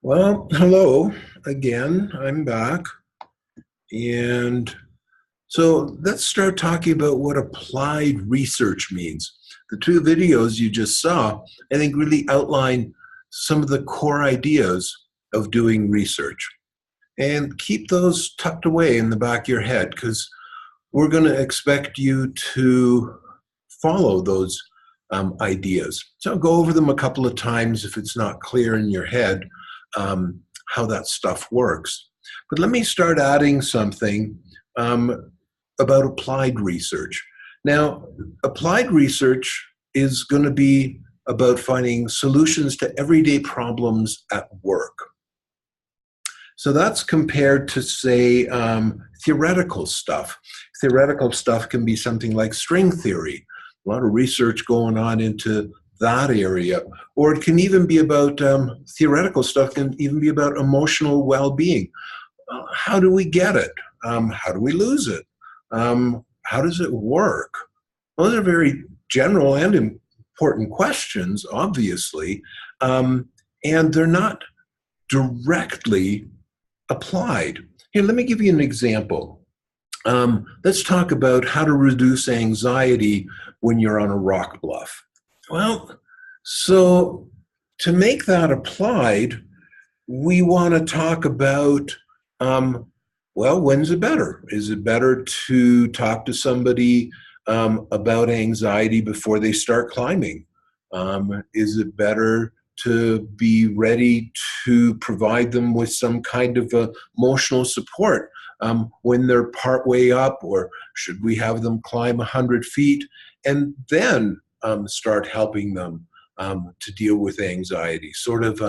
Well, hello again. I'm back. And so let's start talking about what applied research means. The two videos you just saw, I think, really outline some of the core ideas of doing research. And keep those tucked away in the back of your head because we're going to expect you to follow those ideas. So go over them a couple of times if it's not clear in your head how that stuff works. But let me start adding something about applied research. Now, applied research is going to be about finding solutions to everyday problems at work. So that's compared to, say, theoretical stuff. Theoretical stuff can be something like string theory. A lot of research going on into that area. Or it can even be about theoretical stuff, can even be about emotional well-being. How do we get it? How do we lose it? How does it work? Those are very general and important questions, obviously, and they're not directly applied. Here, let me give you an example. Let's talk about how to reduce anxiety when you're on a rock bluff. Well, so to make that applied, we want to talk about, when's it better? Is it better to talk to somebody about anxiety before they start climbing? Is it better to be ready to provide them with some kind of emotional support when they're partway up, or should we have them climb 100 feet and then start helping them to deal with anxiety, sort of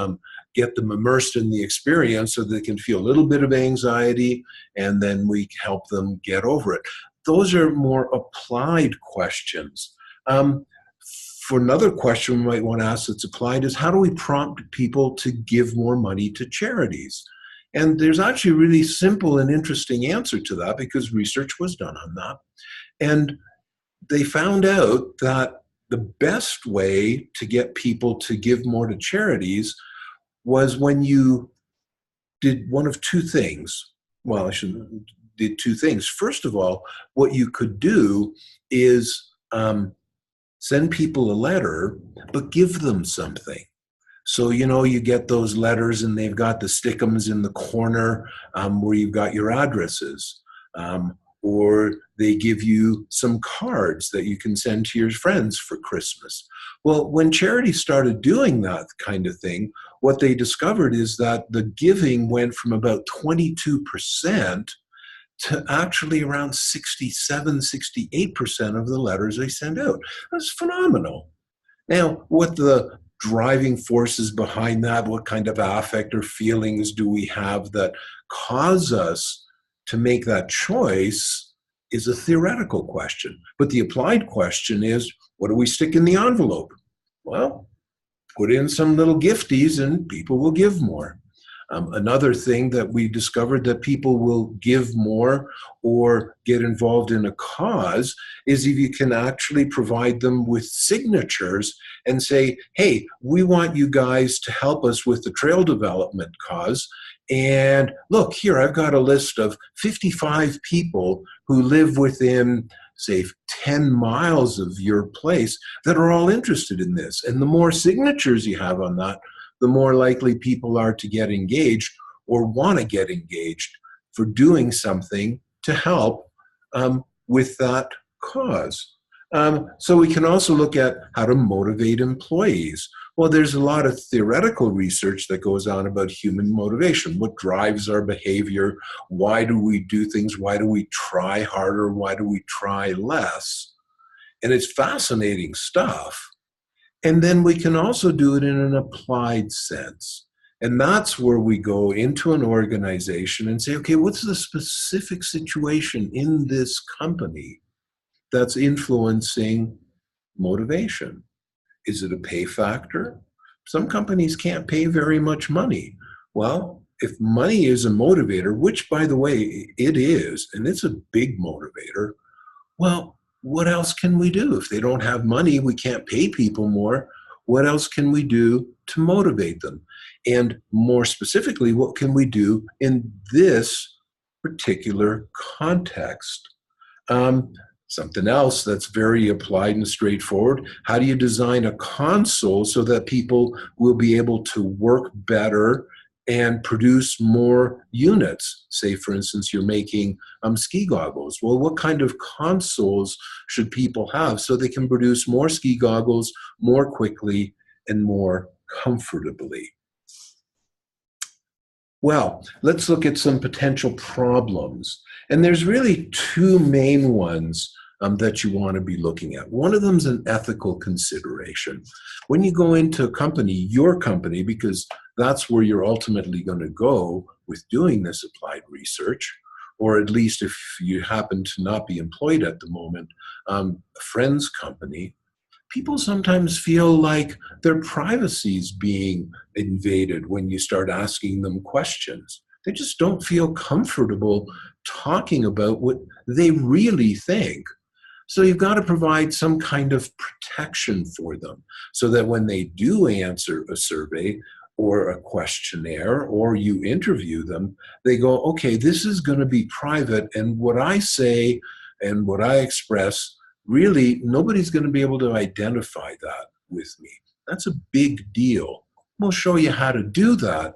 get them immersed in the experience so they can feel a little bit of anxiety, and then we help them get over it. Those are more applied questions. For another question we might want to ask that's applied is, how do we prompt people to give more money to charities? And there's actually a really simple and interesting answer to that because research was done on that. And they found out that the best way to get people to give more to charities was when you did one of two things. Well, did two things. First of all, what you could do is send people a letter, but give them something. So, you get those letters and they've got the stickums in the corner where you've got your addresses. Or they give you some cards that you can send to your friends for Christmas. Well, when charities started doing that kind of thing, what they discovered is that the giving went from about 22% to actually around 67, 68% of the letters they send out. That's phenomenal. Now, what the driving forces behind that, what kind of affect or feelings do we have that cause us to make that choice, is a theoretical question. But the applied question is, what do we stick in the envelope? Well, put in some little gifties and people will give more. Another thing that we discovered that people will give more or get involved in a cause is if you can actually provide them with signatures and say, hey, we want you guys to help us with the trail development cause. And look, here, I've got a list of 55 people who live within, say, 10 miles of your place that are all interested in this. And the more signatures you have on that, the more likely people are to get engaged or want to get engaged for doing something to help with that cause. So we can also look at how to motivate employees. Well, there's a lot of theoretical research that goes on about human motivation. What drives our behavior? Why do we do things? Why do we try harder? Why do we try less? And it's fascinating stuff. And then we can also do it in an applied sense. And that's where we go into an organization and say, okay, what's the specific situation in this company that's influencing motivation? Is it a pay factor? Some companies can't pay very much money. Well, if money is a motivator, which, by the way, it is, and it's a big motivator, well, what else can we do? If they don't have money, we can't pay people more. What else can we do to motivate them? And more specifically, what can we do in this particular context? Um, Something else that's very applied and straightforward. How do you design a console so that people will be able to work better and produce more units? Say, for instance, you're making ski goggles. Well, what kind of consoles should people have so they can produce more ski goggles more quickly and more comfortably? Well, let's look at some potential problems. And there's really two main ones that you want to be looking at. One of them is an ethical consideration. When you go into a company, your company, because that's where you're ultimately going to go with doing this applied research, or at least if you happen to not be employed at the moment, a friend's company, people sometimes feel like their privacy is being invaded when you start asking them questions. They just don't feel comfortable talking about what they really think. So you've got to provide some kind of protection for them so that when they do answer a survey or a questionnaire or you interview them, they go, okay, this is going to be private, and what I say and what I express, really, nobody's going to be able to identify that with me. That's a big deal. We'll show you how to do that,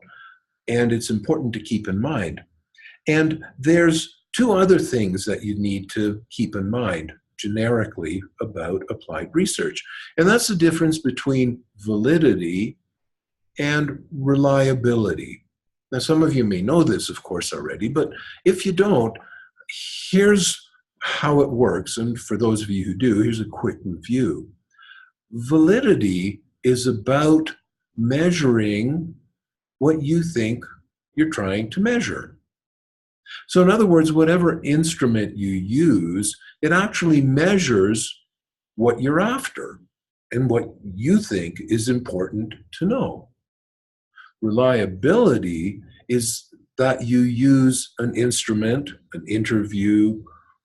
and it's important to keep in mind. And there's two other things that you need to keep in mind generically about applied research, and that's the difference between validity and reliability. Now, some of you may know this, of course, already, but if you don't, here's how it works. And for those of you who do, here's a quick review. Validity is about measuring what you think you're trying to measure. So in other words, whatever instrument you use, it actually measures what you're after and what you think is important to know. Reliability is that you use an instrument, an interview,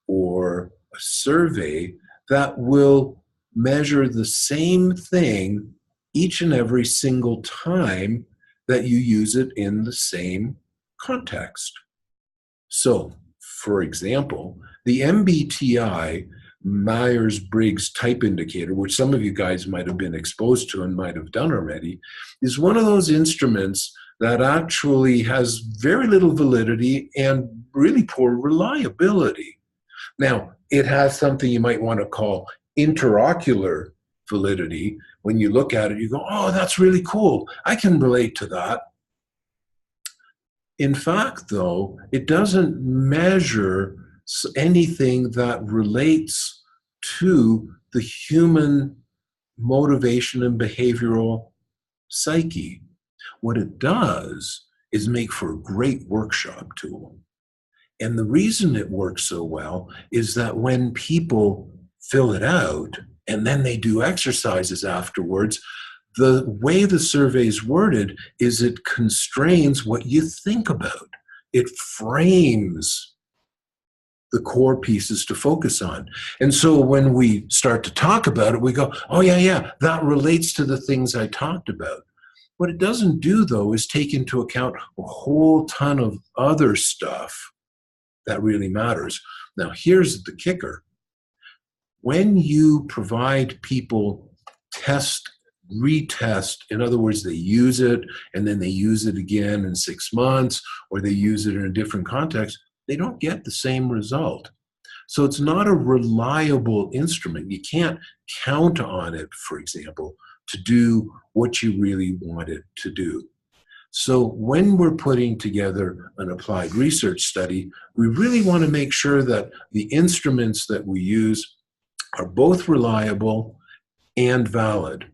or a survey that will measure the same thing each and every single time that you use it in the same context. So, for example, the MBTI, Myers-Briggs Type Indicator, which some of you guys might have been exposed to and might have done already, is one of those instruments that actually has very little validity and really poor reliability. Now, it has something you might want to call interocular validity. When you look at it, you go, oh, that's really cool. I can relate to that. In fact, though, it doesn't measure anything that relates to the human motivation and behavioral psyche. What it does is make for a great workshop tool. And the reason it works so well is that when people fill it out and then they do exercises afterwards, the way the survey is worded is it constrains what you think about. It frames the core pieces to focus on. And so when we start to talk about it, we go, oh yeah, that relates to the things I talked about. What it doesn't do, though, is take into account a whole ton of other stuff that really matters. Now, here's the kicker. When you provide people retest, in other words, they use it and then they use it again in 6 months, or they use it in a different context, they don't get the same result. So it's not a reliable instrument. You can't count on it, for example, to do what you really want it to do. So when we're putting together an applied research study, we really want to make sure that the instruments that we use are both reliable and valid.